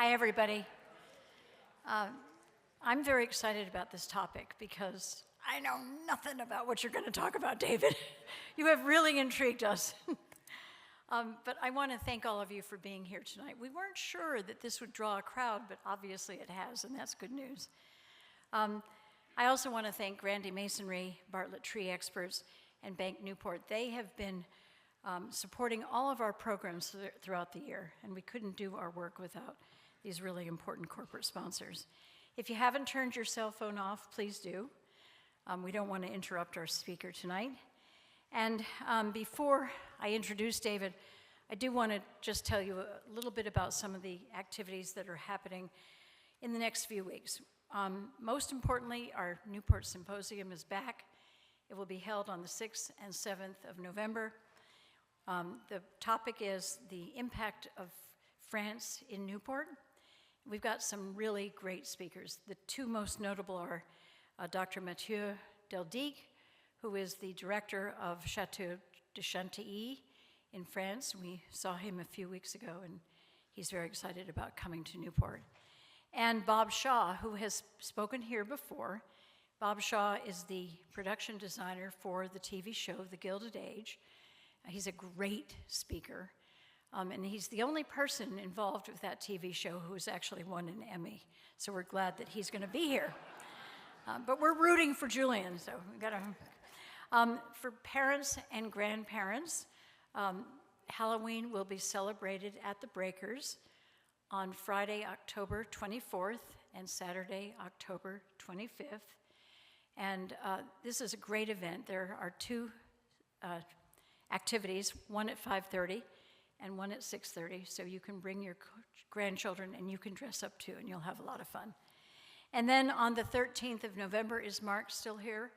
Hi, everybody. I'm very excited about this topic because I know nothing about what you're going to talk about, David. You have really intrigued us. But I want to thank all of you for being here tonight. We weren't sure that this would draw a crowd, but obviously it has, and that's good news. I also want to thank Grandy Masonry, Bartlett Tree Experts, and Bank Newport. They have been supporting all of our programs throughout the year, and we couldn't do our work without these really important corporate sponsors. If you haven't turned your cell phone off, please do. We don't want to interrupt our speaker tonight. And before I introduce David, I do want to just tell you a little bit about some of the activities that are happening in the next few weeks. Most importantly, our Newport Symposium is back. It will be held on the 6th and 7th of November. The topic is the impact of France in Newport. We've got some really great speakers. The two most notable are Dr. Mathieu Deldic, who is the director of Château de Chantilly in France. We saw him a few weeks ago, and he's very excited about coming to Newport. And Bob Shaw, who has spoken here before. Bob Shaw is the production designer for the TV show, The Gilded Age. He's a great speaker. And he's the only person involved with that TV show who's actually won an Emmy. So we're glad that he's going to be here. But we're rooting for Julian, so we got to. For parents and grandparents, Halloween will be celebrated at the Breakers on Friday, October 24th and Saturday, October 25th. And this is a great event. There are two activities, one at 5:30 and one at 6:30, so you can bring your grandchildren and you can dress up too, and you'll have a lot of fun. And then on the 13th of November, is Mark still here?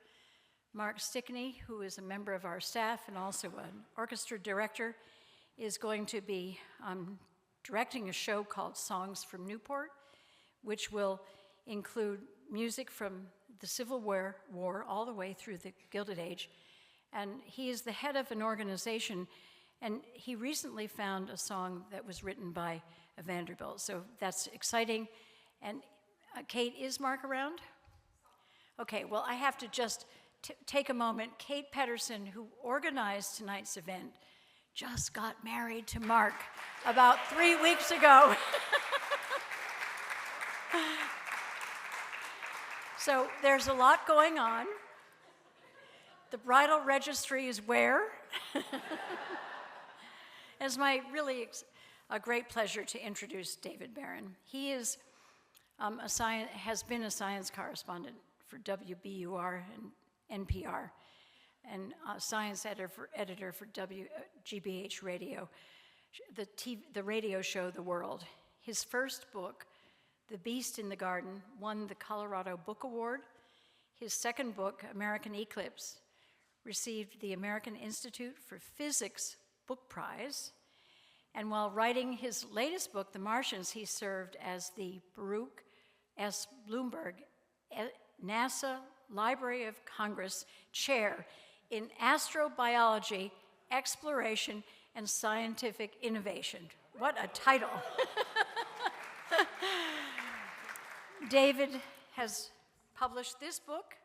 Mark Stickney, who is a member of our staff and also an orchestra director, is going to be directing a show called Songs from Newport, which will include music from the Civil War all the way through the Gilded Age. And he is the head of an organization, and he recently found a song that was written by a Vanderbilt. So that's exciting. And Kate, is Mark around? Okay, well, I have to just take a moment. Kate Pedersen, who organized tonight's event, just got married to Mark about 3 weeks ago. So there's a lot going on. The bridal registry is where? It's my really a great pleasure to introduce David Barron. He is has been a science correspondent for WBUR and NPR, and a science editor for WGBH Radio, the radio show The World. His first book, The Beast in the Garden, won the Colorado Book Award. His second book, American Eclipse, received the American Institute for Physics Book Prize. And while writing his latest book, The Martians, he served as the Baruch S. Bloomberg NASA Library of Congress Chair in Astrobiology, Exploration, and Scientific Innovation. What a title. David has published this book,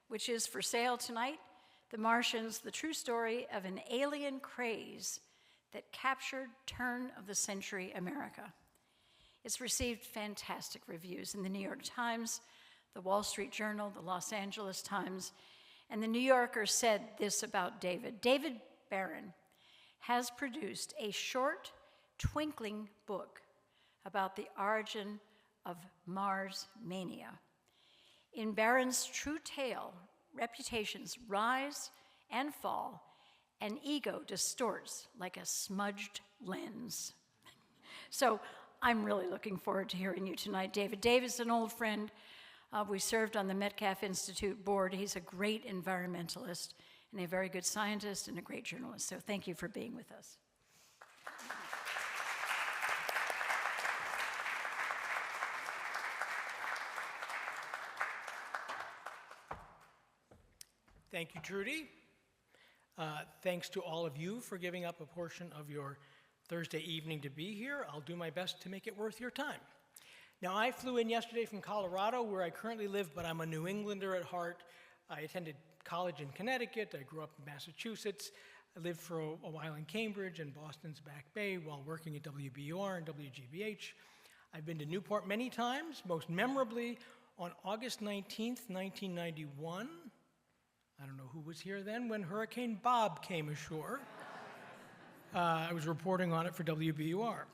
which is for sale tonight, The Martians, The True Story of an Alien Craze that Captured Turn-of-the-Century America. It's received fantastic reviews in the New York Times, the Wall Street Journal, the Los Angeles Times, and the New Yorker said this about David. David Barron has produced a short, twinkling book about the origin of Mars mania. In Barron's true tale, reputations rise and fall, and ego distorts like a smudged lens. So I'm really looking forward to hearing you tonight, David. David's an old friend. We served on the Metcalf Institute board. He's a great environmentalist and a very good scientist and a great journalist. So thank you for being with us. Thank you, Trudy. Thanks to all of you for giving up a portion of your Thursday evening to be here. I'll do my best to make it worth your time. Now, I flew in yesterday from Colorado, where I currently live, but I'm a New Englander at heart. I attended college in Connecticut. I grew up in Massachusetts. I lived for a while in Cambridge and Boston's Back Bay while working at WBUR and WGBH. I've been to Newport many times, most memorably on August 19th, 1991. I don't know who was here then, when Hurricane Bob came ashore. I was reporting on it for WBUR.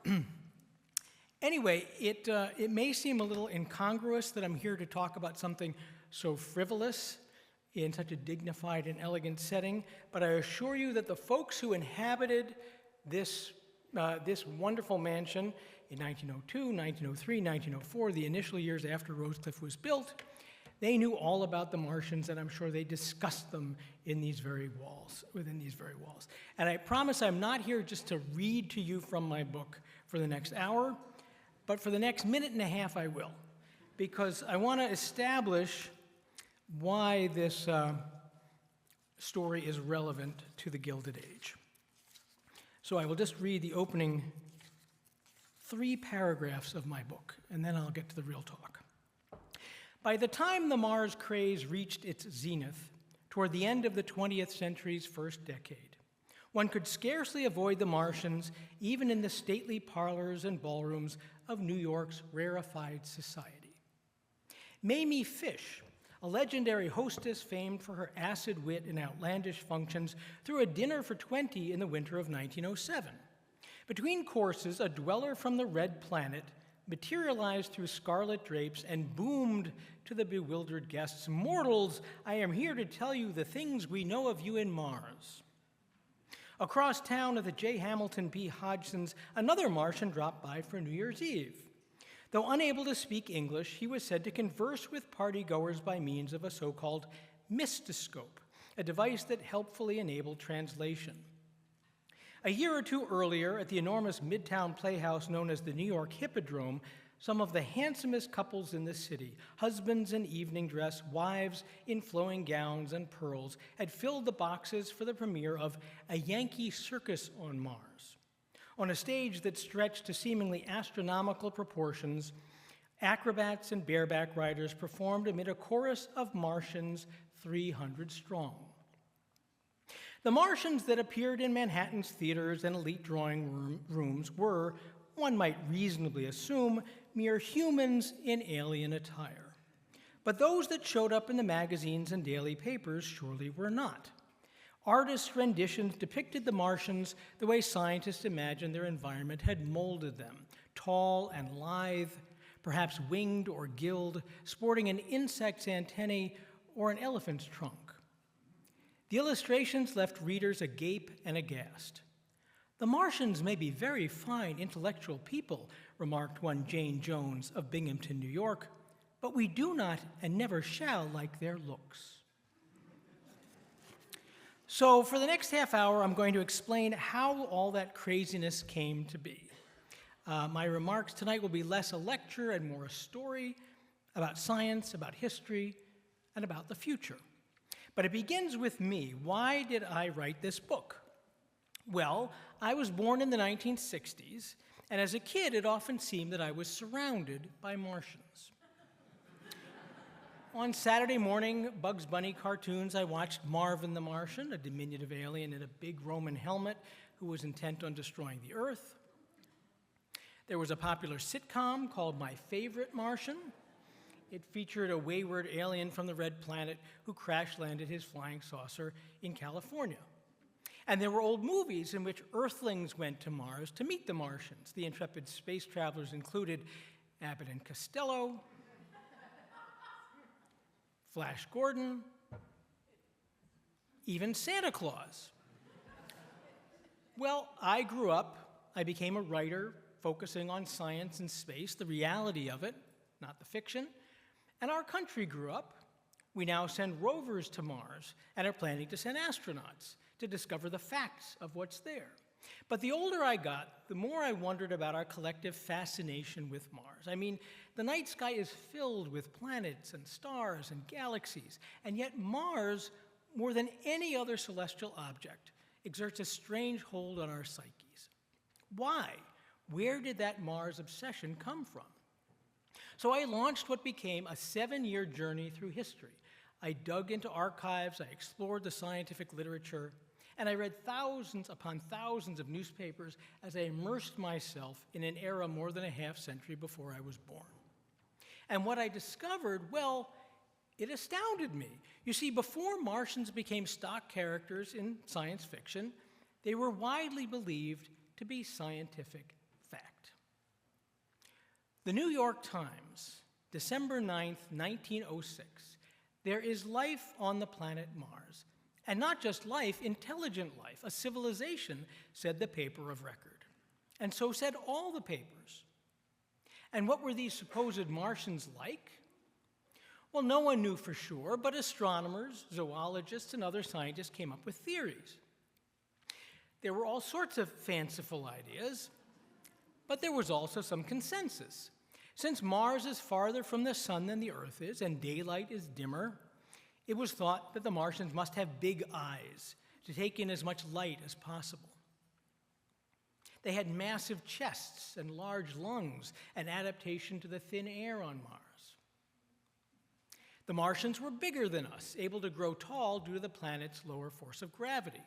Anyway, it may seem a little incongruous that I'm here to talk about something so frivolous in such a dignified and elegant setting, but I assure you that the folks who inhabited this wonderful mansion in 1902, 1903, 1904, the initial years after Rosecliff was built, they knew all about the Martians, and I'm sure they discussed them in these very walls, within these very walls. And I promise I'm not here just to read to you from my book for the next hour, but for the next minute and a half I will, because I want to establish why this story is relevant to the Gilded Age. So I will just read the opening 3 paragraphs of my book, and then I'll get to the real talk. By the time the Mars craze reached its zenith, toward the end of the 20th century's first decade, one could scarcely avoid the Martians even in the stately parlors and ballrooms of New York's rarefied society. Mamie Fish, a legendary hostess famed for her acid wit and outlandish functions, threw a dinner for 20 in the winter of 1907. Between courses, a dweller from the Red Planet materialized through scarlet drapes and boomed to the bewildered guests, "Mortals, I am here to tell you the things we know of you in Mars." Across town at the J. Hamilton P. Hodgson's, another Martian dropped by for New Year's Eve. Though unable to speak English, he was said to converse with partygoers by means of a so-called mystoscope, a device that helpfully enabled translation. A year or two earlier, at the enormous Midtown Playhouse known as the New York Hippodrome, some of the handsomest couples in the city, husbands in evening dress, wives in flowing gowns and pearls, had filled the boxes for the premiere of A Yankee Circus on Mars. On a stage that stretched to seemingly astronomical proportions, acrobats and bareback riders performed amid a chorus of Martians 300 strong. The Martians that appeared in Manhattan's theaters and elite drawing rooms were, one might reasonably assume, mere humans in alien attire. But those that showed up in the magazines and daily papers surely were not. Artists' renditions depicted the Martians the way scientists imagined their environment had molded them, tall and lithe, perhaps winged or gilled, sporting an insect's antennae or an elephant's trunk. The illustrations left readers agape and aghast. "The Martians may be very fine intellectual people," remarked one Jane Jones of Binghamton, New York, "but we do not and never shall like their looks." So for the next half hour, I'm going to explain how all that craziness came to be. My remarks tonight will be less a lecture and more a story about science, about history, and about the future. But it begins with me. Why did I write this book? Well, I was born in the 1960s, and as a kid, it often seemed that I was surrounded by Martians. On Saturday morning Bugs Bunny cartoons, I watched Marvin the Martian, a diminutive alien in a big Roman helmet who was intent on destroying the Earth. There was a popular sitcom called My Favorite Martian. It featured a wayward alien from the Red Planet who crash-landed his flying saucer in California. And there were old movies in which Earthlings went to Mars to meet the Martians. The intrepid space travelers included Abbott and Costello, Flash Gordon, even Santa Claus. Well, I grew up, I became a writer focusing on science and space, the reality of it, not the fiction. And our country grew up. We now send rovers to Mars and are planning to send astronauts to discover the facts of what's there. But the older I got, the more I wondered about our collective fascination with Mars. I mean, the night sky is filled with planets and stars and galaxies, and yet Mars, more than any other celestial object, exerts a strange hold on our psyches. Why? Where did that Mars obsession come from? So I launched what became a 7-year journey through history. I dug into archives, I explored the scientific literature, and I read thousands upon thousands of newspapers as I immersed myself in an era more than a half-century before I was born. And what I discovered, well, it astounded me. You see, before Martians became stock characters in science fiction, they were widely believed to be scientific fact. The New York Times, December 9th, 1906, there is life on the planet Mars. And not just life, intelligent life, a civilization, said the paper of record. And so said all the papers. And what were these supposed Martians like? Well, no one knew for sure, but astronomers, zoologists, and other scientists came up with theories. There were all sorts of fanciful ideas, but there was also some consensus. Since Mars is farther from the sun than the Earth is, and daylight is dimmer, it was thought that the Martians must have big eyes to take in as much light as possible. They had massive chests and large lungs, an adaptation to the thin air on Mars. The Martians were bigger than us, able to grow tall due to the planet's lower force of gravity.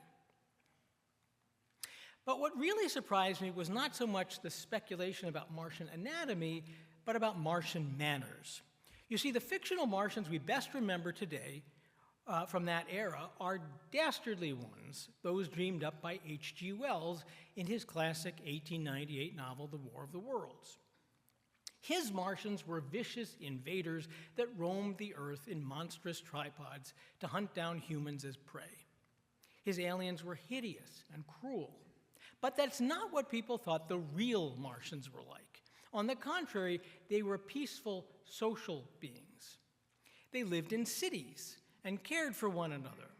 But what really surprised me was not so much the speculation about Martian anatomy, but about Martian manners. You see, the fictional Martians we best remember today from that era are dastardly ones, those dreamed up by H.G. Wells in his classic 1898 novel, The War of the Worlds. His Martians were vicious invaders that roamed the Earth in monstrous tripods to hunt down humans as prey. His aliens were hideous and cruel. But that's not what people thought the real Martians were like. On the contrary, they were peaceful, social beings. They lived in cities and cared for one another.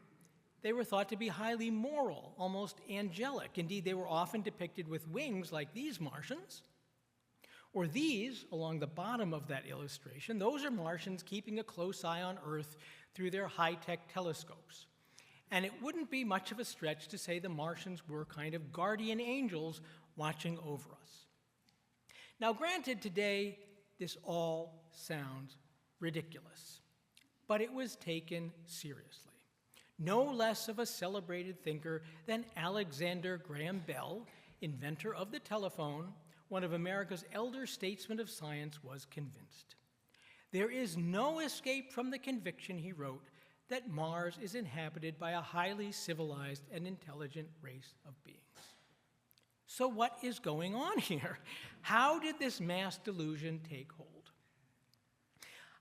They were thought to be highly moral, almost angelic. Indeed, they were often depicted with wings like these Martians. Or these, along the bottom of that illustration, those are Martians keeping a close eye on Earth through their high-tech telescopes. And it wouldn't be much of a stretch to say the Martians were kind of guardian angels watching over us. Now, granted, today, this all sounds ridiculous, but it was taken seriously. No less of a celebrated thinker than Alexander Graham Bell, inventor of the telephone, one of America's elder statesmen of science, was convinced. There is no escape from the conviction, he wrote, that Mars is inhabited by a highly civilized and intelligent race of beings. So what is going on here? How did this mass delusion take hold?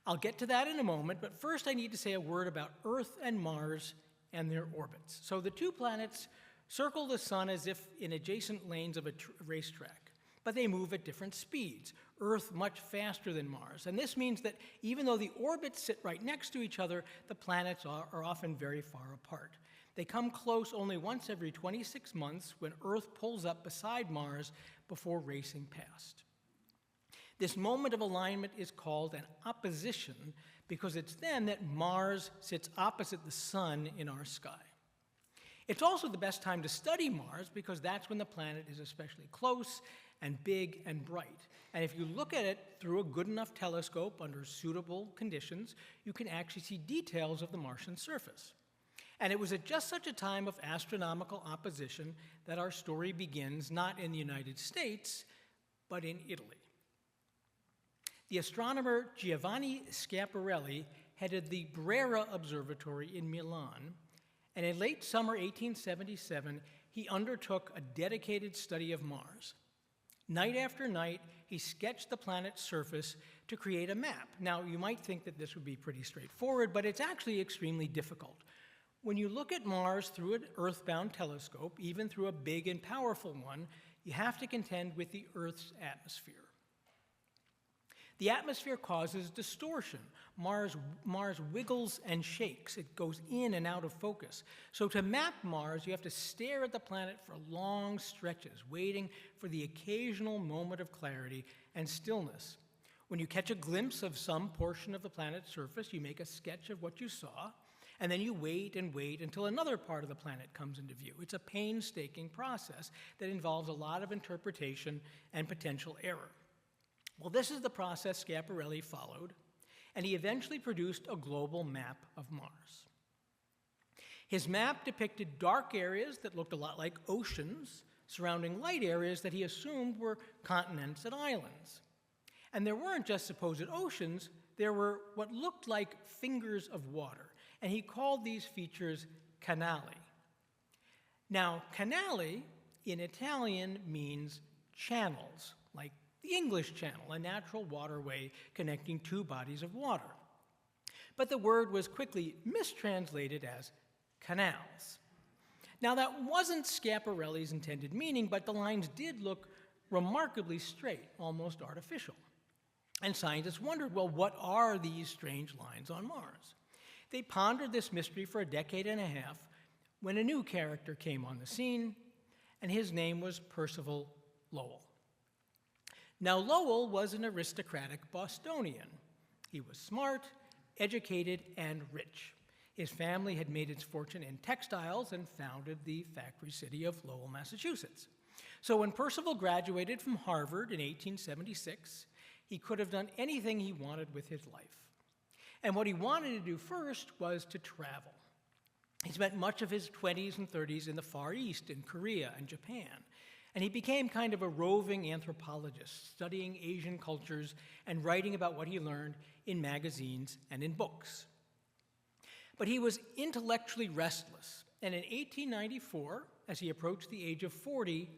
I'll get to that in a moment, but first I need to say a word about Earth and Mars and their orbits. So the two planets circle the sun as if in adjacent lanes of a racetrack, but they move at different speeds. Earth much faster than Mars. And this means that even though the orbits sit right next to each other, the planets are often very far apart. They come close only once every 26 months when Earth pulls up beside Mars before racing past. This moment of alignment is called an opposition because it's then that Mars sits opposite the sun in our sky. It's also the best time to study Mars because that's when the planet is especially close and big and bright. And if you look at it through a good enough telescope under suitable conditions, you can actually see details of the Martian surface. And it was at just such a time of astronomical opposition that our story begins, not in the United States, but in Italy. The astronomer Giovanni Schiaparelli headed the Brera Observatory in Milan, and in late summer 1877, he undertook a dedicated study of Mars. Night after night, he sketched the planet's surface to create a map. Now, you might think that this would be pretty straightforward, but it's actually extremely difficult. When you look at Mars through an Earth-bound telescope, even through a big and powerful one, you have to contend with the Earth's atmosphere. The atmosphere causes distortion. Mars wiggles and shakes. It goes in and out of focus. So to map Mars, you have to stare at the planet for long stretches, waiting for the occasional moment of clarity and stillness. When you catch a glimpse of some portion of the planet's surface, you make a sketch of what you saw, and then you wait and wait until another part of the planet comes into view. It's a painstaking process that involves a lot of interpretation and potential error. Well, this is the process Schiaparelli followed, and he eventually produced a global map of Mars. His map depicted dark areas that looked a lot like oceans surrounding light areas that he assumed were continents and islands. And there weren't just supposed oceans, there were what looked like fingers of water, and he called these features canali. Now, canali in Italian means channels, like the English Channel, a natural waterway connecting two bodies of water. But the word was quickly mistranslated as canals. Now, that wasn't Schiaparelli's intended meaning, but the lines did look remarkably straight, almost artificial. And scientists wondered, well, what are these strange lines on Mars? They pondered this mystery for a decade and a half when a new character came on the scene, and his name was Percival Lowell. Now, Lowell was an aristocratic Bostonian. He was smart, educated, and rich. His family had made its fortune in textiles and founded the factory city of Lowell, Massachusetts. So when Percival graduated from Harvard in 1876, he could have done anything he wanted with his life. And what he wanted to do first was to travel. He spent much of his 20s and 30s in the Far East, in Korea and Japan. And he became kind of a roving anthropologist, studying Asian cultures and writing about what he learned in magazines and in books. But he was intellectually restless, and in 1894, as he approached the age of 40,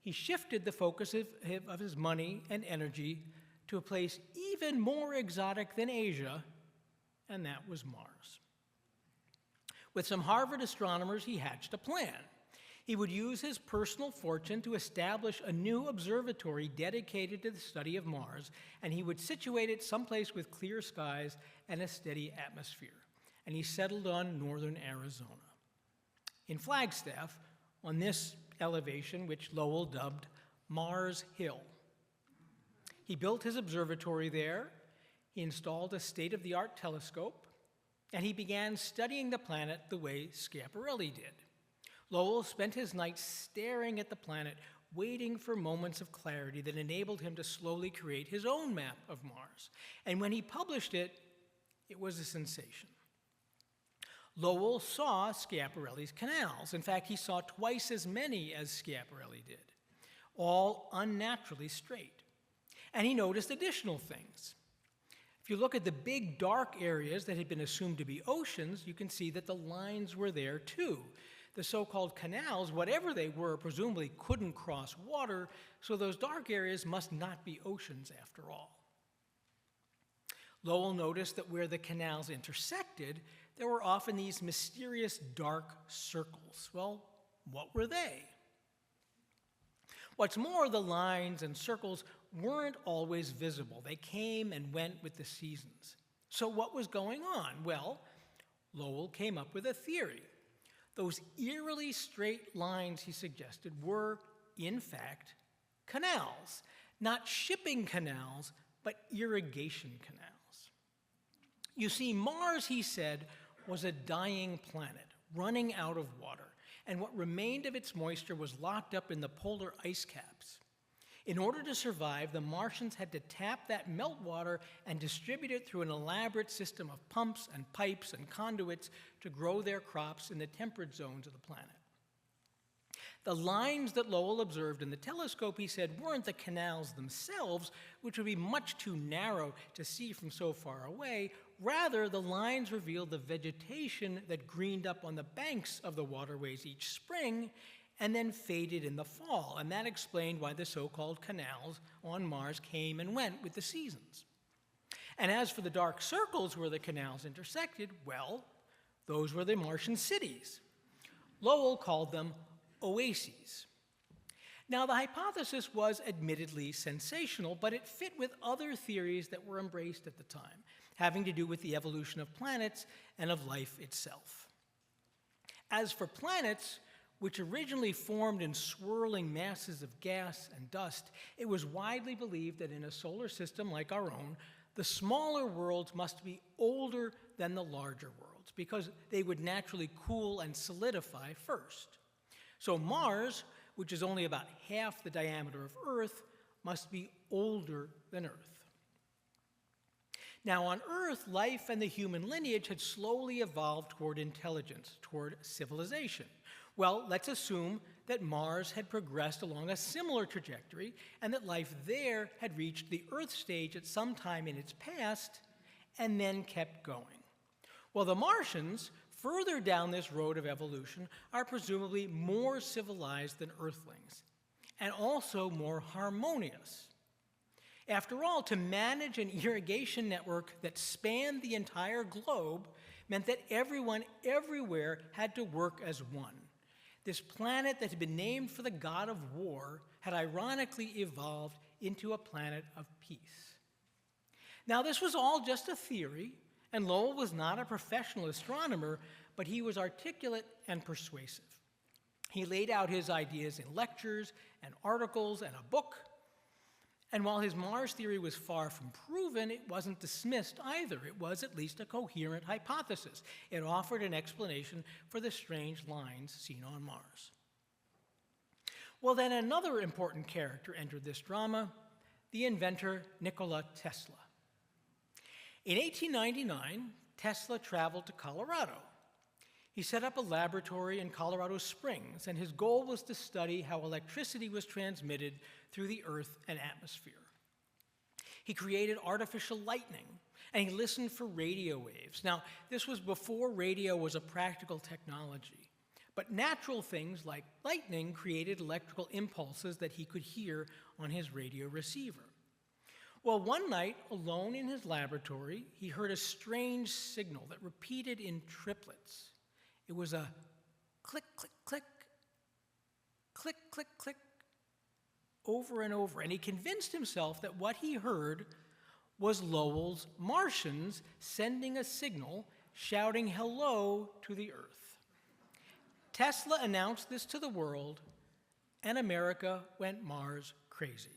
he shifted the focus of his money and energy to a place even more exotic than Asia, and that was Mars. With some Harvard astronomers, he hatched a plan. He would use his personal fortune to establish a new observatory dedicated to the study of Mars, and he would situate it someplace with clear skies and a steady atmosphere. And he settled on northern Arizona. In Flagstaff, on this elevation, which Lowell dubbed Mars Hill. He built his observatory there, he installed a state-of-the-art telescope, and he began studying the planet the way Schiaparelli did. Lowell spent his nights staring at the planet, waiting for moments of clarity that enabled him to slowly create his own map of Mars. And when he published it, it was a sensation. Lowell saw Schiaparelli's canals. In fact, he saw twice as many as Schiaparelli did, all unnaturally straight. And he noticed additional things. If you look at the big dark areas that had been assumed to be oceans, you can see that the lines were there too. The so-called canals, whatever they were, presumably couldn't cross water, so those dark areas must not be oceans after all. Lowell noticed that where the canals intersected, there were often these mysterious dark circles. Well, what were they? What's more, the lines and circles weren't always visible. They came and went with the seasons. So what was going on? Well, Lowell came up with a theory. Those eerily straight lines, he suggested, were, in fact, canals. Not shipping canals, but irrigation canals. You see, Mars, he said, was a dying planet, running out of water, and what remained of its moisture was locked up in the polar ice caps. In order to survive, the Martians had to tap that meltwater and distribute it through an elaborate system of pumps and pipes and conduits to grow their crops in the temperate zones of the planet. The lines that Lowell observed in the telescope, he said, weren't the canals themselves, which would be much too narrow to see from so far away. Rather, the lines revealed the vegetation that greened up on the banks of the waterways each spring and then faded in the fall. And that explained why the so-called canals on Mars came and went with the seasons. And as for the dark circles where the canals intersected, well, those were the Martian cities. Lowell called them oases. Now, the hypothesis was admittedly sensational, but it fit with other theories that were embraced at the time, having to do with the evolution of planets and of life itself. As for planets, which originally formed in swirling masses of gas and dust, it was widely believed that in a solar system like our own, the smaller worlds must be older than the larger worlds, because they would naturally cool and solidify first. So Mars, which is only about half the diameter of Earth, must be older than Earth. Now, on Earth, life and the human lineage had slowly evolved toward intelligence, toward civilization. Well, let's assume that Mars had progressed along a similar trajectory and that life there had reached the Earth stage at some time in its past and then kept going. Well, the Martians, further down this road of evolution, are presumably more civilized than Earthlings and also more harmonious. After all, to manage an irrigation network that spanned the entire globe meant that everyone everywhere had to work as one. This planet that had been named for the god of war had ironically evolved into a planet of peace. Now, this was all just a theory, and Lowell was not a professional astronomer, but he was articulate and persuasive. He laid out his ideas in lectures and articles and a book. And while his Mars theory was far from proven, it wasn't dismissed either. It was at least a coherent hypothesis. It offered an explanation for the strange lines seen on Mars. Well, then another important character entered this drama, the inventor Nikola Tesla. In 1899, Tesla traveled to Colorado. He set up a laboratory in Colorado Springs, and his goal was to study how electricity was transmitted through the Earth and atmosphere. He created artificial lightning, and he listened for radio waves. Now, this was before radio was a practical technology, but natural things like lightning created electrical impulses that he could hear on his radio receiver. Well, one night, alone in his laboratory, he heard a strange signal that repeated in triplets. It was a click, click, click, click, click, click, over and over. And he convinced himself that what he heard was Lowell's Martians sending a signal shouting hello to the Earth. Tesla announced this to the world, and America went Mars crazy.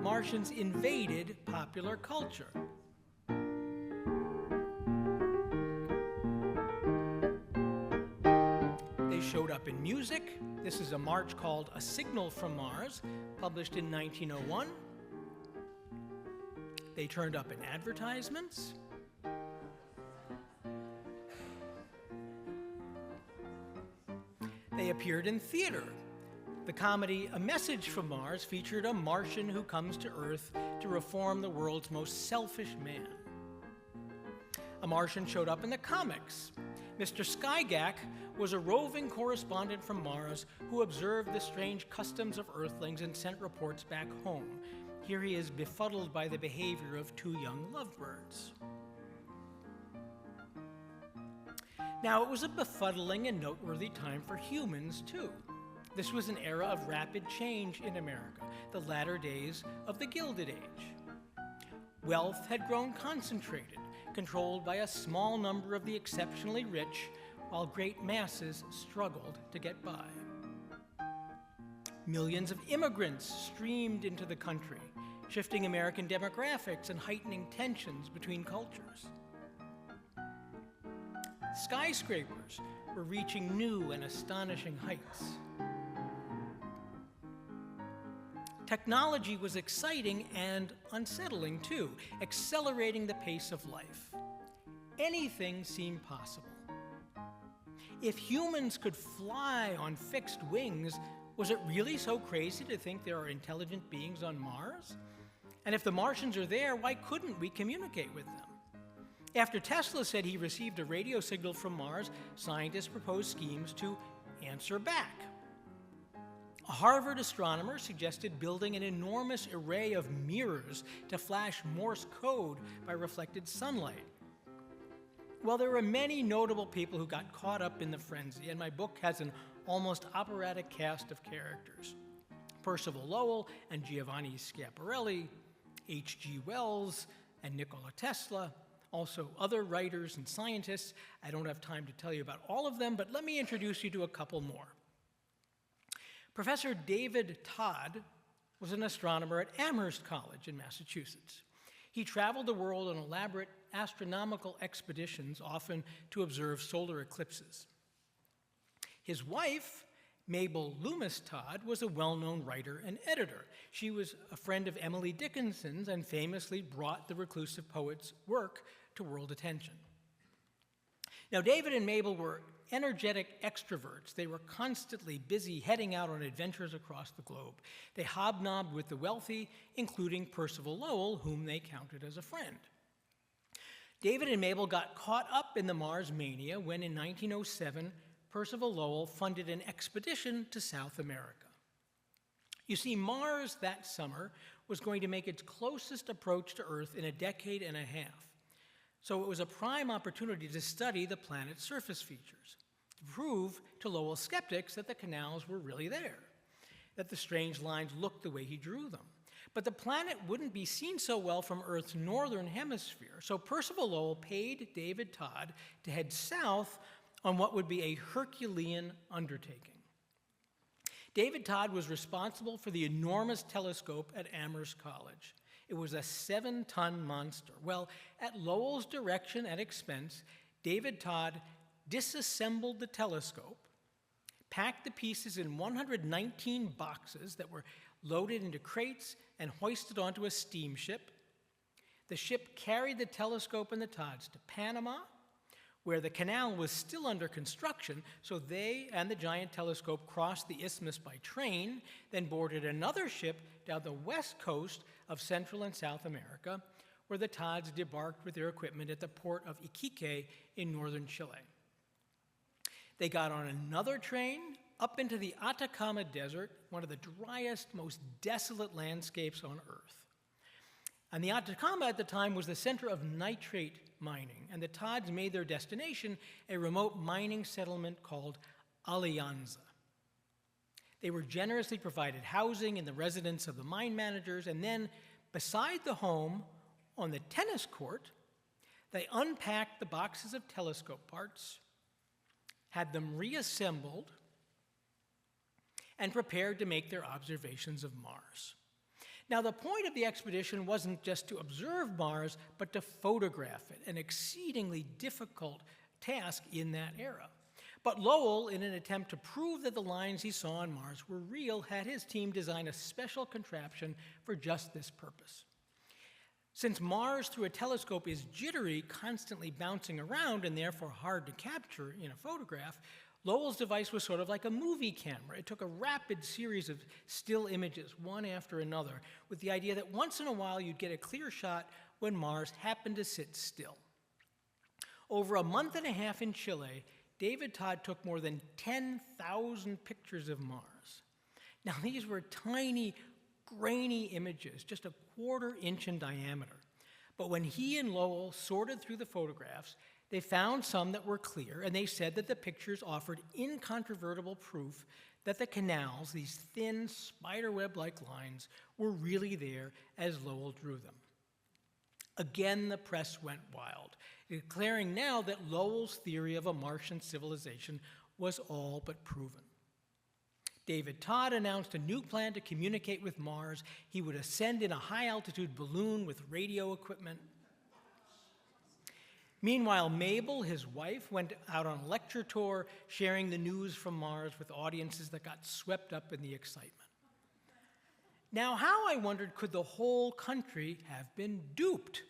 Martians invaded popular culture. Showed up in music. This is a march called A Signal from Mars, published in 1901. They turned up in advertisements. They appeared in theater. The comedy A Message from Mars featured a Martian who comes to Earth to reform the world's most selfish man. A Martian showed up in the comics. Mr. Skygak was a roving correspondent from Mars who observed the strange customs of Earthlings and sent reports back home. Here he is befuddled by the behavior of two young lovebirds. Now, it was a befuddling and noteworthy time for humans, too. This was an era of rapid change in America, the latter days of the Gilded Age. Wealth had grown concentrated, controlled by a small number of the exceptionally rich, while great masses struggled to get by. Millions of immigrants streamed into the country, shifting American demographics and heightening tensions between cultures. Skyscrapers were reaching new and astonishing heights. Technology was exciting and unsettling too, accelerating the pace of life. Anything seemed possible. If humans could fly on fixed wings, was it really so crazy to think there are intelligent beings on Mars? And if the Martians are there, why couldn't we communicate with them? After Tesla said he received a radio signal from Mars, scientists proposed schemes to answer back. A Harvard astronomer suggested building an enormous array of mirrors to flash Morse code by reflected sunlight. Well, there were many notable people who got caught up in the frenzy, and my book has an almost operatic cast of characters. Percival Lowell and Giovanni Schiaparelli, H.G. Wells and Nikola Tesla, also other writers and scientists. I don't have time to tell you about all of them, but let me introduce you to a couple more. Professor David Todd was an astronomer at Amherst College in Massachusetts. He traveled the world on elaborate astronomical expeditions, often to observe solar eclipses. His wife, Mabel Loomis Todd was a well-known writer and editor. She was a friend of Emily Dickinson's and famously brought the reclusive poet's work to world attention. Now, David and Mabel were energetic extroverts. They were constantly busy heading out on adventures across the globe. They hobnobbed with the wealthy, including Percival Lowell, whom they counted as a friend. David and Mabel got caught up in the Mars mania when, in 1907, Percival Lowell funded an expedition to South America. You see, Mars that summer was going to make its closest approach to Earth in a decade and a half. So it was a prime opportunity to study the planet's surface features, to prove to Lowell's skeptics that the canals were really there, that the strange lines looked the way he drew them. But the planet wouldn't be seen so well from Earth's northern hemisphere, so Percival Lowell paid David Todd to head south on what would be a Herculean undertaking. David Todd was responsible for the enormous telescope at Amherst College. It was a 7-ton monster. Well, at Lowell's direction and expense, David Todd disassembled the telescope, packed the pieces in 119 boxes that were loaded into crates and hoisted onto a steamship. The ship carried the telescope and the Todds to Panama, where the canal was still under construction, so they and the giant telescope crossed the isthmus by train, then boarded another ship down the west coast of Central and South America, where the Todds debarked with their equipment at the port of Iquique in northern Chile. They got on another train up into the Atacama Desert, one of the driest, most desolate landscapes on Earth. And the Atacama at the time was the center of nitrate mining, and the Todds made their destination a remote mining settlement called Alianza. They were generously provided housing in the residence of the mine managers, and then, beside the home, on the tennis court, they unpacked the boxes of telescope parts, had them reassembled, and prepared to make their observations of Mars. Now, the point of the expedition wasn't just to observe Mars, but to photograph it, an exceedingly difficult task in that era. But Lowell, in an attempt to prove that the lines he saw on Mars were real, had his team design a special contraption for just this purpose. Since Mars through a telescope is jittery, constantly bouncing around, and therefore hard to capture in a photograph, Lowell's device was sort of like a movie camera. It took a rapid series of still images, one after another, with the idea that once in a while you'd get a clear shot when Mars happened to sit still. Over a month and a half in Chile, David Todd took more than 10,000 pictures of Mars. Now, these were tiny, grainy images, just a quarter-inch in diameter. But when he and Lowell sorted through the photographs, they found some that were clear, and they said that the pictures offered incontrovertible proof that the canals, these thin, spiderweb-like lines, were really there as Lowell drew them. Again, the press went wild, declaring now that Lowell's theory of a Martian civilization was all but proven. David Todd announced a new plan to communicate with Mars. He would ascend in a high-altitude balloon with radio equipment. Meanwhile, Mabel, his wife, went out on a lecture tour, sharing the news from Mars with audiences that got swept up in the excitement. Now, how, I wondered, could the whole country have been duped?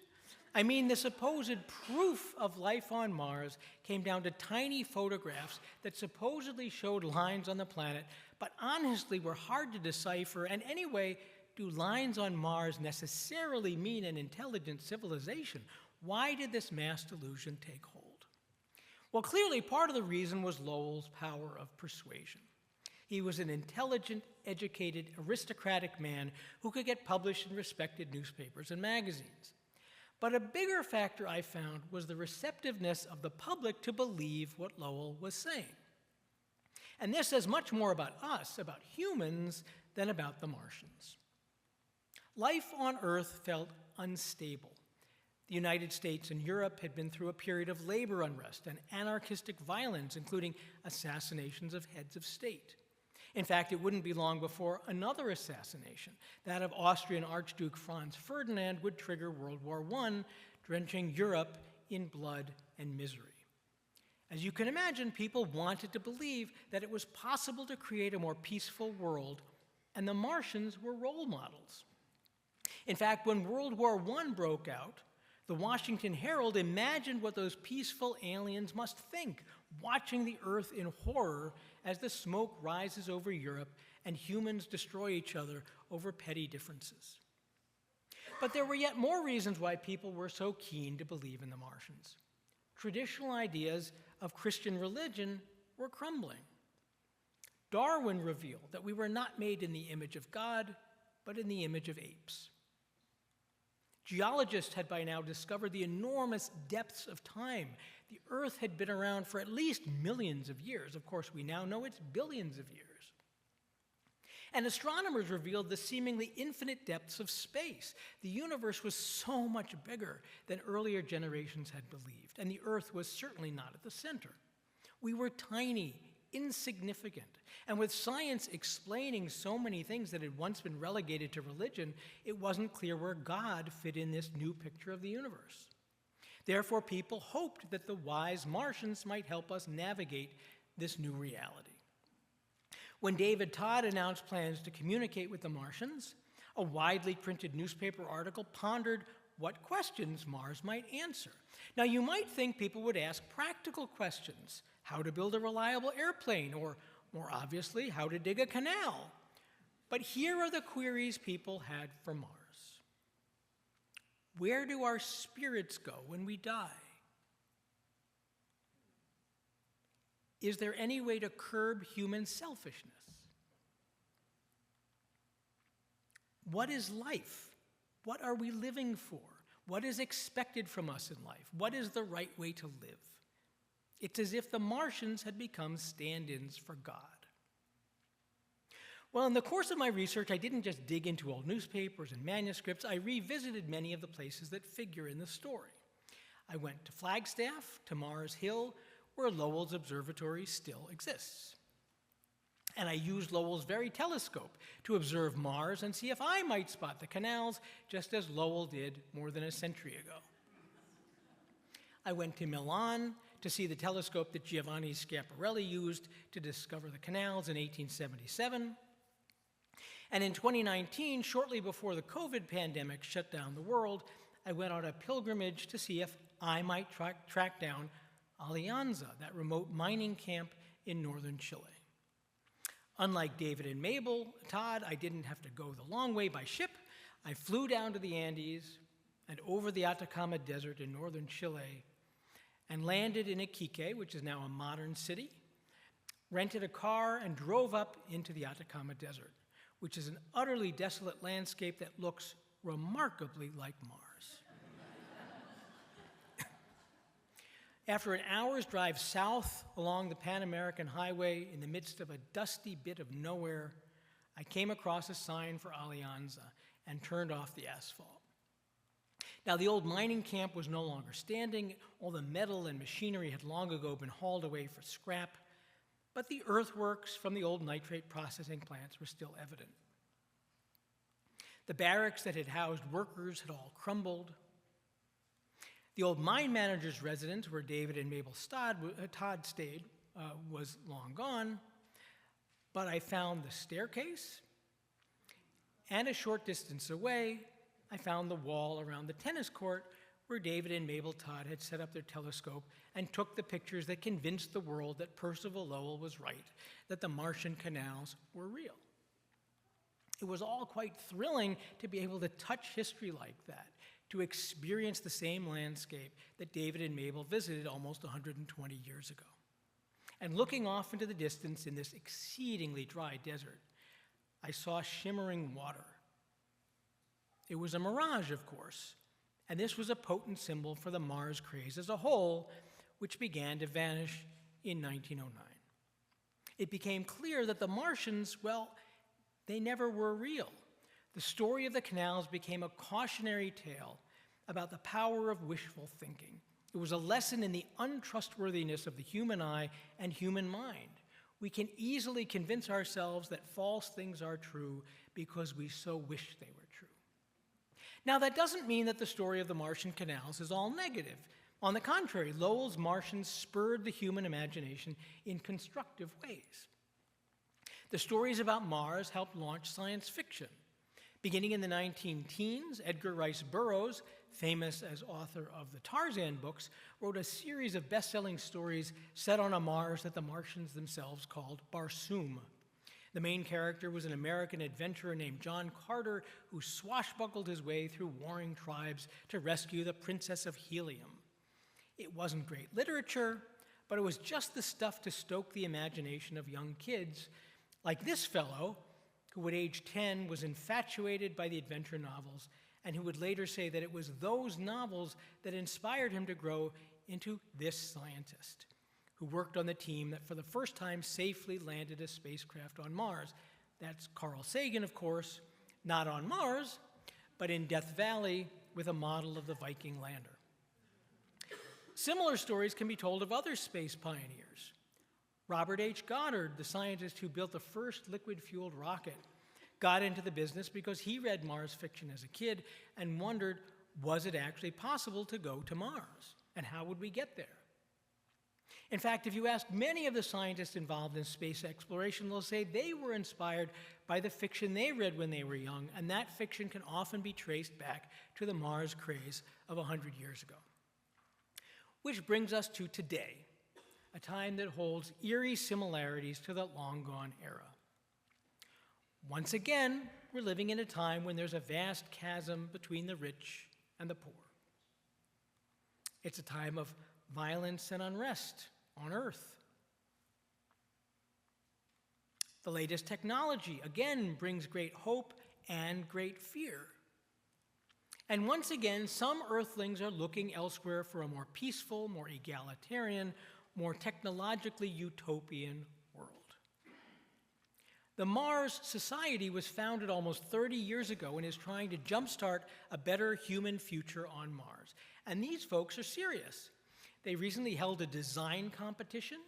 I mean, the supposed proof of life on Mars came down to tiny photographs that supposedly showed lines on the planet, but honestly were hard to decipher, and anyway, do lines on Mars necessarily mean an intelligent civilization? Why did this mass delusion take hold? Well, clearly part of the reason was Lowell's power of persuasion. He was an intelligent, educated, aristocratic man who could get published in respected newspapers and magazines. But a bigger factor I found was the receptiveness of the public to believe what Lowell was saying. And this says much more about us, about humans, than about the Martians. Life on Earth felt unstable. The United States and Europe had been through a period of labor unrest and anarchistic violence, including assassinations of heads of state. In fact, it wouldn't be long before another assassination, that of Austrian Archduke Franz Ferdinand, would trigger World War I, drenching Europe in blood and misery. As you can imagine, people wanted to believe that it was possible to create a more peaceful world, and the Martians were role models. In fact, when World War I broke out, the Washington Herald imagined what those peaceful aliens must think, watching the Earth in horror as the smoke rises over Europe and humans destroy each other over petty differences. But there were yet more reasons why people were so keen to believe in the Martians. Traditional ideas of Christian religion were crumbling. Darwin revealed that we were not made in the image of God, but in the image of apes. Geologists had by now discovered the enormous depths of time. The Earth had been around for at least millions of years. Of course, we now know it's billions of years. And astronomers revealed the seemingly infinite depths of space. The universe was so much bigger than earlier generations had believed, and the Earth was certainly not at the center. We were tiny, insignificant, and with science explaining so many things that had once been relegated to religion, it wasn't clear where God fit in this new picture of the universe. Therefore, people hoped that the wise Martians might help us navigate this new reality. When David Todd announced plans to communicate with the Martians, a widely printed newspaper article pondered what questions Mars might answer. Now, you might think people would ask practical questions, how to build a reliable airplane, or more obviously, how to dig a canal. But here are the queries people had for Mars. Where do our spirits go when we die? Is there any way to curb human selfishness? What is life? What are we living for? What is expected from us in life? What is the right way to live? It's as if the Martians had become stand-ins for God. Well, in the course of my research, I didn't just dig into old newspapers and manuscripts. I revisited many of the places that figure in the story. I went to Flagstaff, to Mars Hill, where Lowell's observatory still exists. And I used Lowell's very telescope to observe Mars and see if I might spot the canals, just as Lowell did more than a century ago. I went to Milan to see the telescope that Giovanni Schiaparelli used to discover the canals in 1877. And in 2019, shortly before the COVID pandemic shut down the world, I went on a pilgrimage to see if I might track down Alianza, that remote mining camp in northern Chile. Unlike David and Mabel Todd, I didn't have to go the long way by ship. I flew down to the Andes and over the Atacama Desert in northern Chile and landed in Iquique, which is now a modern city, rented a car and drove up into the Atacama Desert, which is an utterly desolate landscape that looks remarkably like Mars. After an hour's drive south along the Pan American Highway in the midst of a dusty bit of nowhere, I came across a sign for Alianza and turned off the asphalt. Now, the old mining camp was no longer standing. All the metal and machinery had long ago been hauled away for scrap, but the earthworks from the old nitrate processing plants were still evident. The barracks that had housed workers had all crumbled. The old mine manager's residence, where David and Mabel Todd stayed, was long gone, but I found the staircase, and a short distance away, I found the wall around the tennis court where David and Mabel Todd had set up their telescope and took the pictures that convinced the world that Percival Lowell was right, that the Martian canals were real. It was all quite thrilling to be able to touch history like that, to experience the same landscape that David and Mabel visited almost 120 years ago. And looking off into the distance in this exceedingly dry desert, I saw shimmering water. It was a mirage, of course, and this was a potent symbol for the Mars craze as a whole, which began to vanish in 1909. It became clear that the Martians, well, they never were real. The story of the canals became a cautionary tale about the power of wishful thinking. It was a lesson in the untrustworthiness of the human eye and human mind. We can easily convince ourselves that false things are true because we so wish they were true. Now, that doesn't mean that the story of the Martian canals is all negative. On the contrary, Lowell's Martians spurred the human imagination in constructive ways. The stories about Mars helped launch science fiction. Beginning in the 19-teens, Edgar Rice Burroughs, famous as author of the Tarzan books, wrote a series of best-selling stories set on a Mars that the Martians themselves called Barsoom. The main character was an American adventurer named John Carter who swashbuckled his way through warring tribes to rescue the Princess of Helium. It wasn't great literature, but it was just the stuff to stoke the imagination of young kids, like this fellow, who at age 10 was infatuated by the adventure novels, and who would later say that it was those novels that inspired him to grow into this scientist, who worked on the team that for the first time safely landed a spacecraft on Mars. That's Carl Sagan, of course, not on Mars, but in Death Valley with a model of the Viking lander. Similar stories can be told of other space pioneers. Robert H. Goddard, the scientist who built the first liquid-fueled rocket, got into the business because he read Mars fiction as a kid and wondered, was it actually possible to go to Mars? And how would we get there? In fact, if you ask many of the scientists involved in space exploration, they'll say they were inspired by the fiction they read when they were young, and that fiction can often be traced back to the Mars craze of 100 years ago. Which brings us to today, a time that holds eerie similarities to the long-gone era. Once again, we're living in a time when there's a vast chasm between the rich and the poor. It's a time of violence and unrest on Earth. The latest technology, again, brings great hope and great fear. And once again, some Earthlings are looking elsewhere for a more peaceful, more egalitarian, more technologically utopian world. The Mars Society was founded almost 30 years ago and is trying to jumpstart a better human future on Mars. And these folks are serious. They recently held a design competition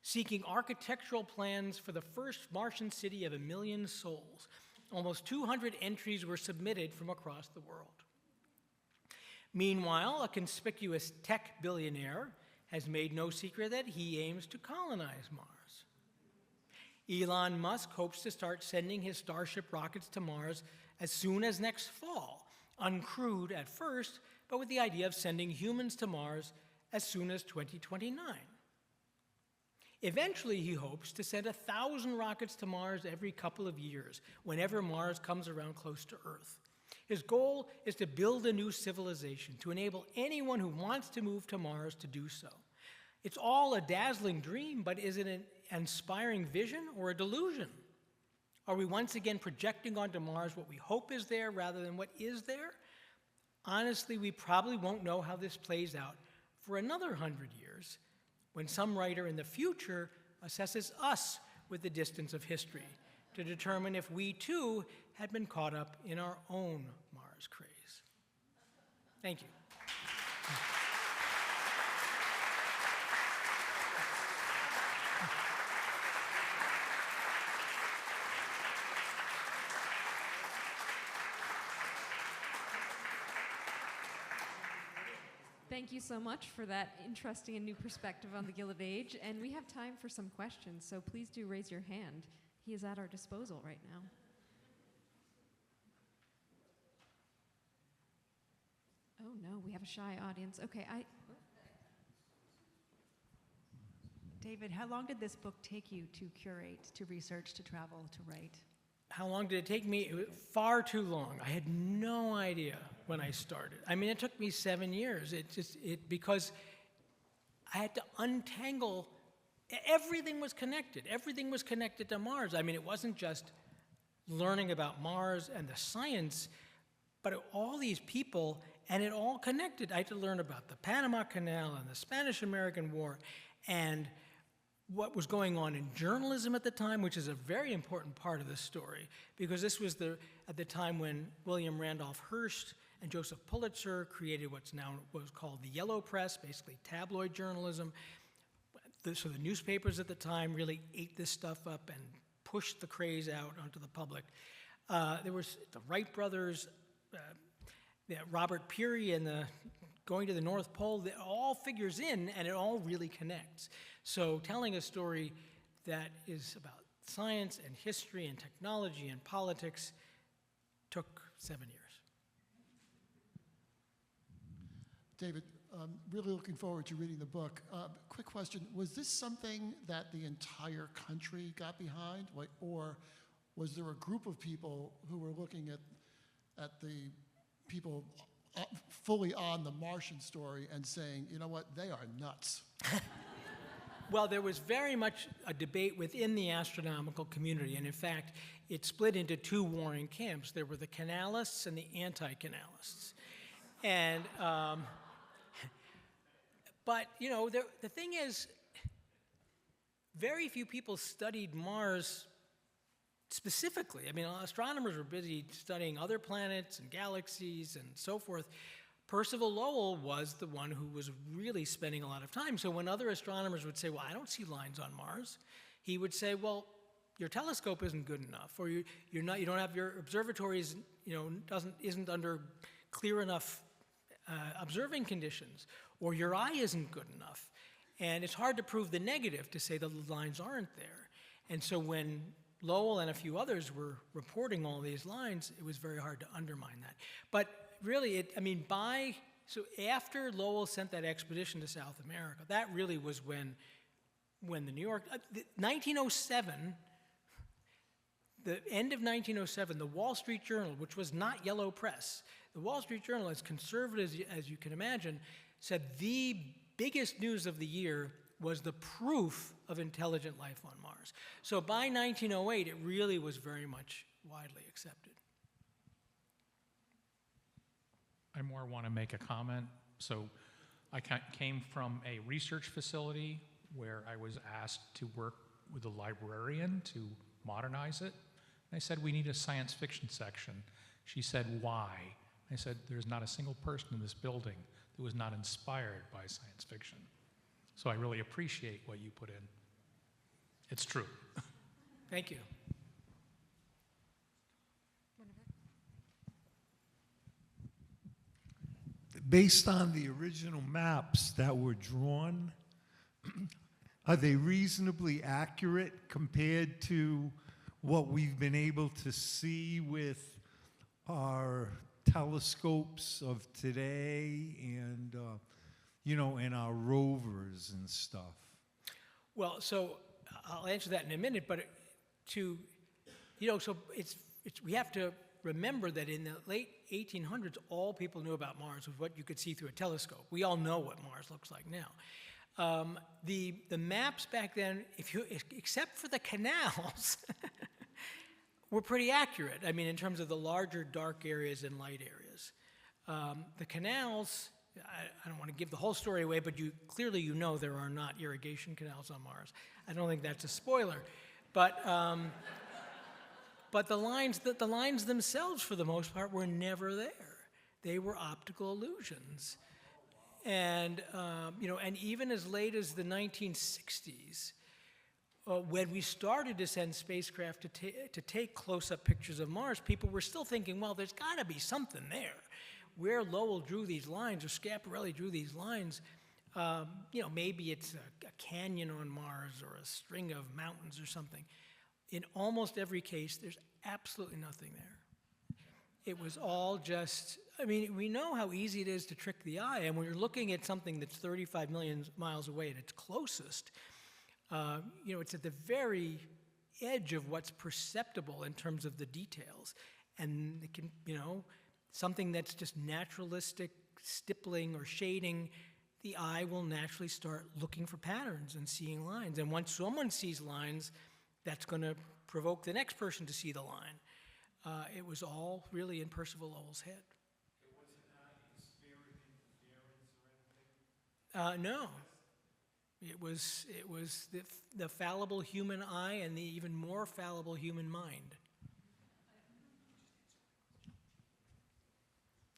seeking architectural plans for the first Martian city of 1 million souls. Almost 200 entries were submitted from across the world. Meanwhile, a conspicuous tech billionaire has made no secret that he aims to colonize Mars. Elon Musk hopes to start sending his Starship rockets to Mars as soon as next fall, uncrewed at first, but with the idea of sending humans to Mars as soon as 2029. Eventually, he hopes to send 1,000 rockets to Mars every couple of years, whenever Mars comes around close to Earth. His goal is to build a new civilization, to enable anyone who wants to move to Mars to do so. It's all a dazzling dream, but is it an inspiring vision or a delusion? Are we once again projecting onto Mars what we hope is there rather than what is there? Honestly, we probably won't know how this plays out for another 100 years, when some writer in the future assesses us with the distance of history to determine if we too had been caught up in our own Mars craze. Thank you. Thank you so much for that interesting and new perspective on the Gilded Age. And we have time for some questions, so please do raise your hand. He is at our disposal right now. Oh no, we have a shy audience. Okay, David, how long did this book take you to curate, to research, to travel, to write? How long did it take me? It was far too long. I had no idea when I started. I mean, it took me 7 years. Because I had to untangle. Everything was connected. Everything was connected to Mars. I mean, it wasn't just learning about Mars and the science, but all these people, and it all connected. I had to learn about the Panama Canal and the Spanish-American War and what was going on in journalism at the time, which is a very important part of the story, because this was at the time when William Randolph Hearst and Joseph Pulitzer created what was called the Yellow Press, basically tabloid journalism. So the newspapers at the time really ate this stuff up and pushed the craze out onto the public. There was the Wright brothers, Robert Peary and the going to the North Pole, it all figures in and it all really connects. So telling a story that is about science and history and technology and politics took 7 years. David, really looking forward to reading the book. Quick question, was this something that the entire country got behind, or was there a group of people who were looking at the people fully on the Martian story and saying, you know what, they are nuts? Well, there was very much a debate within the astronomical community, and in fact, it split into two warring camps. There were the canalists and the anti-canalists. And, but, you know, the thing is, very few people studied Mars specifically. I mean, astronomers were busy studying other planets and galaxies and so forth. Percival Lowell was the one who was really spending a lot of time. So when other astronomers would say, well, I don't see lines on Mars, he would say, well, your telescope isn't good enough, or you don't have your observatory isn't under clear enough observing conditions, or your eye isn't good enough. And it's hard to prove the negative to say the lines aren't there. And so when Lowell and a few others were reporting all these lines, it was very hard to undermine that. But really, so after Lowell sent that expedition to South America, that really was when the New York, 1907, the end of 1907, the Wall Street Journal, which was not yellow press, the Wall Street Journal, as conservative as you can imagine, said the biggest news of the year was the proof of intelligent life on Mars. So by 1908, it really was very much widely accepted. I more want to make a comment. So I came from a research facility where I was asked to work with a librarian to modernize it. I said, we need a science fiction section. She said, why? I said, there's not a single person in this building that was not inspired by science fiction. So I really appreciate what you put in. It's true. Thank you. Based on the original maps that were drawn, are they reasonably accurate compared to what we've been able to see with our telescopes of today and, and our rovers and stuff? Well, so I'll answer that in a minute, but we have to remember that in the late 1800s, all people knew about Mars was what you could see through a telescope. We all know what Mars looks like now. The maps back then, except for the canals, were pretty accurate. I mean, in terms of the larger dark areas and light areas. The canals, I don't want to give the whole story away, but clearly you know there are not irrigation canals on Mars. I don't think that's a spoiler. But the lines themselves, for the most part, were never there. They were optical illusions. And, and even as late as the 1960s, when we started to send spacecraft to take close-up pictures of Mars, people were still thinking, well, there's got to be something there. Where Lowell drew these lines, or Schiaparelli drew these lines, maybe it's a canyon on Mars or a string of mountains or something. In almost every case, there's absolutely nothing there. It was all just, we know how easy it is to trick the eye, and when you're looking at something that's 35 million miles away at its closest, it's at the very edge of what's perceptible in terms of the details. And it can, something that's just naturalistic, stippling or shading, the eye will naturally start looking for patterns and seeing lines. And once someone sees lines, that's going to provoke the next person to see the line. It was all really in Percival Lowell's head. It wasn't atmospheric interference or anything? No. It was the fallible human eye and the even more fallible human mind.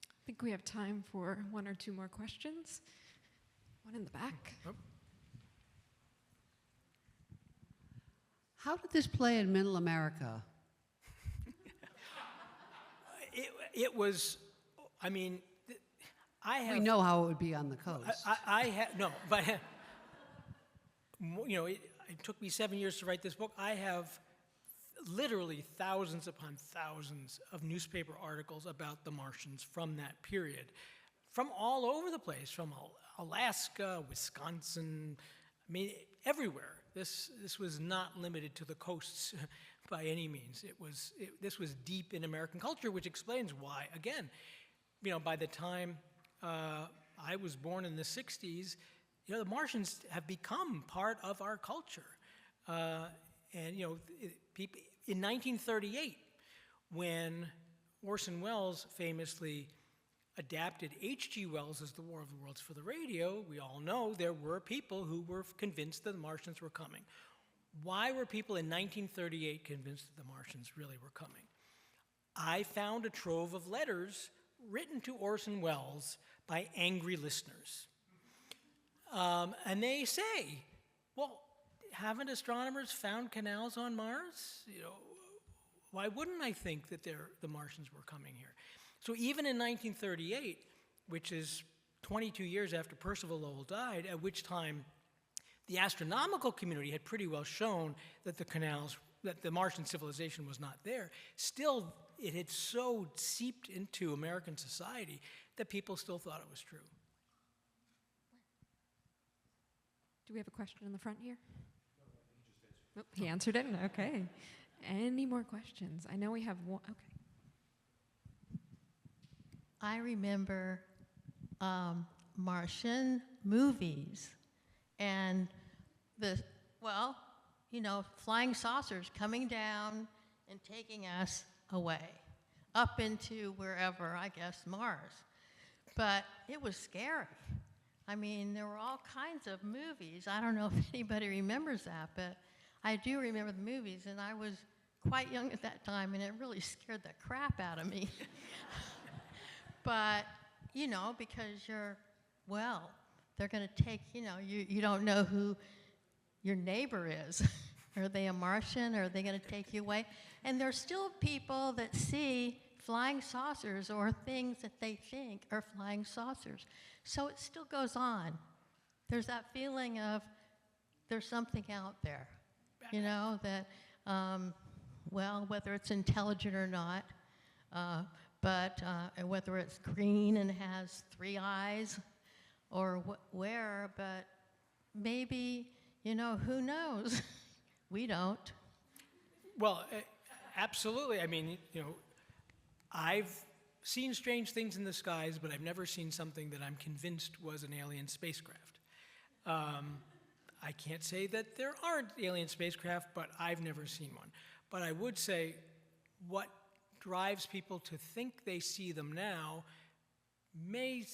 I think we have time for one or two more questions. One in the back. Oh. How did this play in Middle America? It was, I have. We know how it would be on the coast. I have no, but you know, it took me 7 years to write this book. I have literally thousands upon thousands of newspaper articles about the Martians from that period, from all over the place, from Alaska, Wisconsin, I mean, everywhere. This was not limited to the coasts by any means. This was deep in American culture, which explains why, again, you know, by the time I was born in the 60s, you know, the Martians have become part of our culture. And, you know, in 1938, when Orson Welles famously adapted H.G. Wells' The War of the Worlds for the radio, we all know there were people who were convinced that the Martians were coming. Why were people in 1938 convinced that the Martians really were coming? I found a trove of letters written to Orson Welles by angry listeners. And they say, well, haven't astronomers found canals on Mars? You know, why wouldn't I think that the Martians were coming here? So even in 1938, which is 22 years after Percival Lowell died, at which time the astronomical community had pretty well shown that that the Martian civilization was not there, still it had so seeped into American society that people still thought it was true. Do we have a question in the front here? Oh, he answered it? Okay. Any more questions? I know we have one. Okay. I remember Martian movies and flying saucers coming down and taking us away, up into wherever, I guess, Mars. But it was scary. I mean, there were all kinds of movies. I don't know if anybody remembers that, but I do remember the movies, and I was quite young at that time, and it really scared the crap out of me. But, you know, because they're going to take, you don't know who your neighbor is. Are they a Martian? Or are they going to take you away? And there's still people that see flying saucers or things that they think are flying saucers. So it still goes on. There's that feeling of there's something out there, that, whether it's intelligent or not, but whether it's green and has 3 eyes or where, but maybe, who knows? We don't. Well, absolutely. I mean, I've seen strange things in the skies, but I've never seen something that I'm convinced was an alien spacecraft. I can't say that there aren't alien spacecraft, but I've never seen one. But I would say what drives people to think they see them now may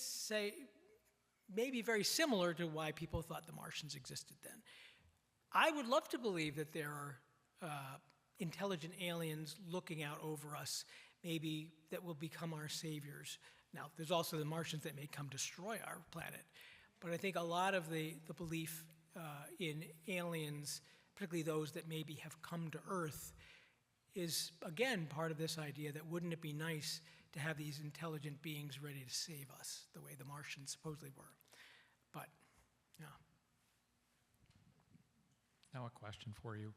be very similar to why people thought the Martians existed then. I would love to believe that there are intelligent aliens looking out over us, maybe that will become our saviors. Now, there's also the Martians that may come destroy our planet. But I think a lot of the belief in aliens, particularly those that maybe have come to Earth, is, again, part of this idea that wouldn't it be nice to have these intelligent beings ready to save us, the way the Martians supposedly were. But, yeah. Now a question for you.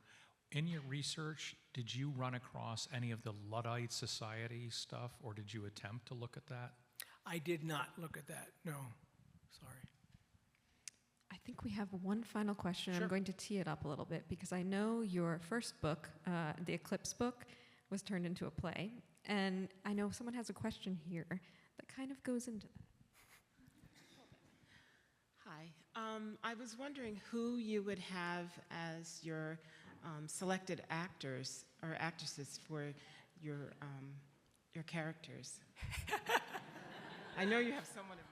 In your research, did you run across any of the Luddite Society stuff, or did you attempt to look at that? I did not look at that, no. Sorry. I think we have one final question. Sure. I'm going to tee it up a little bit because I know your first book, the Eclipse book, was turned into a play. And I know someone has a question here that kind of goes into that. Hi. I was wondering who you would have as your selected actors or actresses for your characters. I know you have someone in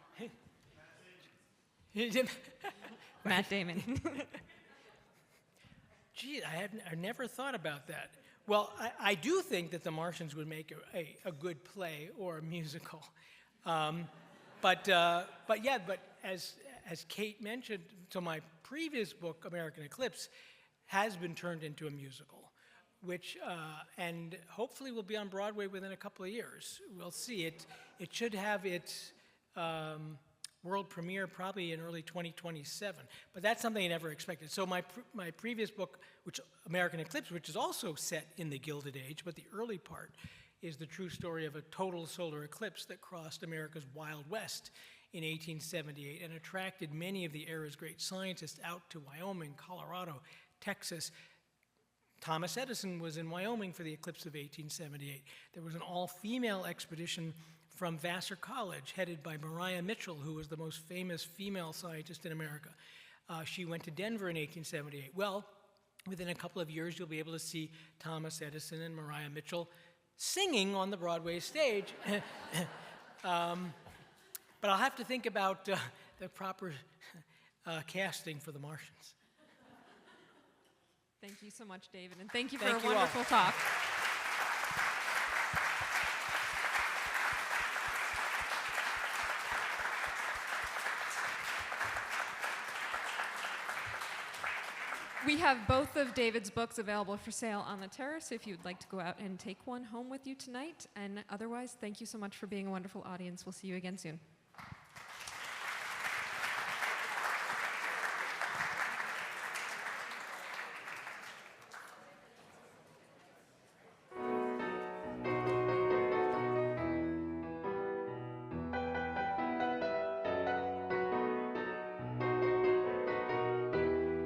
mind. Matt Damon. Gee, I never thought about that. Well, I do think that The Martians would make a good play or a musical. But as Kate mentioned, so my previous book, American Eclipse, has been turned into a musical, which, and hopefully will be on Broadway within a couple of years. We'll see. It should have its World premiere probably in early 2027. But that's something I never expected. So my previous book, which American Eclipse, which is also set in the Gilded Age, but the early part is the true story of a total solar eclipse that crossed America's Wild West in 1878 and attracted many of the era's great scientists out to Wyoming, Colorado, Texas. Thomas Edison was in Wyoming for the eclipse of 1878. There was an all-female expedition from Vassar College, headed by Maria Mitchell, who was the most famous female scientist in America. She went to Denver in 1878. Well, within a couple of years, you'll be able to see Thomas Edison and Maria Mitchell singing on the Broadway stage. But I'll have to think about the proper casting for the Martians. Thank you so much, David, and thank you for Thank a you all. wonderful talk. We have both of David's books available for sale on the terrace if you'd like to go out and take one home with you tonight. And otherwise, thank you so much for being a wonderful audience. We'll see you again soon.